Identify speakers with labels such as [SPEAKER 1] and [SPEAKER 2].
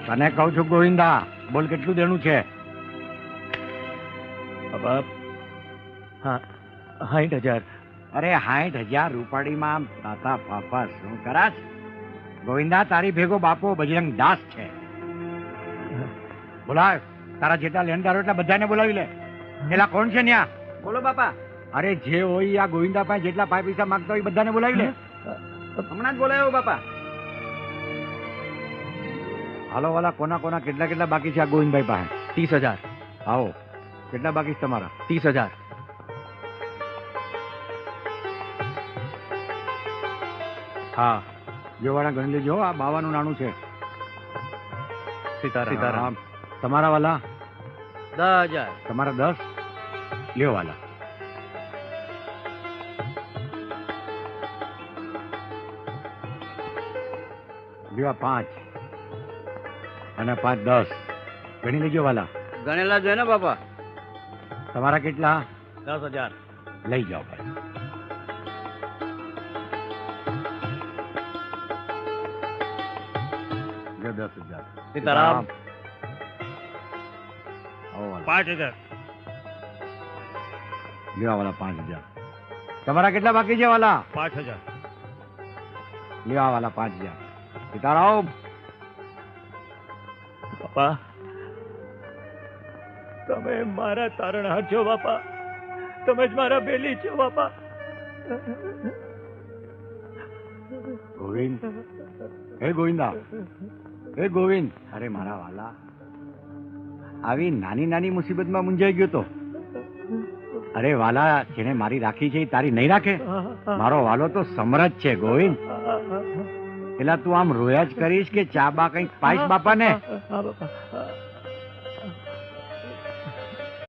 [SPEAKER 1] તને કહું છું ગોવિંદા, બોલ કેટલું દેણું છે?
[SPEAKER 2] બાપા હા 60,000.
[SPEAKER 1] અરે 60,000 રૂપાડીમાં તાતા પાપા શું કરાશ? ગોવિંદા, તારી ભેગો બાપો બજરંગ દાસ છે. બોલાવ, તારા જેટલા લેણદારો એટલા બધાને બોલાવી લે. પેલા કોણ છે ન્યા?
[SPEAKER 3] બોલો બાપા.
[SPEAKER 1] અરે જે હોય આ ગોવિંદા પાસે જેટલા પૈસા માંગતા હોય એ બધાને બોલાવી લે.
[SPEAKER 3] હમણાં જ બોલાયો બાપા.
[SPEAKER 1] હાલો વાલા, કોના કોના કેટલા કેટલા બાકી છે આ ગોવિંદભાઈ પાસે?
[SPEAKER 2] 30,000.
[SPEAKER 1] આવો, કેટલા બાકી છે તમારા?
[SPEAKER 2] 30,000.
[SPEAKER 1] હા, જોવાળા ગણી લેજો. આ 52 નાણું છે.
[SPEAKER 2] સીતારામ.
[SPEAKER 1] તમારા વાલા?
[SPEAKER 3] 10,000.
[SPEAKER 1] તમારા 10. લ્યો વાલા. લ્યો 5 અને 5 10 ગણી લેજો વાલા.
[SPEAKER 3] ગણેલા જોઈએ ને બાપા.
[SPEAKER 1] તમારા કેટલા?
[SPEAKER 2] 10,000.
[SPEAKER 1] લઈ જાઓ ભાઈ. લ્યો 10,000.
[SPEAKER 2] સીતારામ.
[SPEAKER 1] આવો વાલા.
[SPEAKER 2] 5,000.
[SPEAKER 1] લ્યો આ વાલા 5,000. તમારા કેટલા બાકી છે વાલા?
[SPEAKER 2] 5,000.
[SPEAKER 1] લ્યો આ વાલા 5,000. સીતારામ.
[SPEAKER 2] બાપા તમે મારા તારણહાર છો બાપા. તમે જ મારા બેલી છો બાપા.
[SPEAKER 1] ગોવિંદ, હે ગોવિંદા, હે ગોવિંદ. અરે મારા વાલા, આવી નાની નાની મુસીબતમાં મૂંઝાઈ ગયો તો. અરે વાલા, જેને મારી રાખી છે એ તારી નહીં રાખે? મારો વાલો તો સમરજ છે ગોવિંદ. પેલા તું આમ રોયા જ કરીશ કે ચા બા કંઈક પાઈશ બાપાને?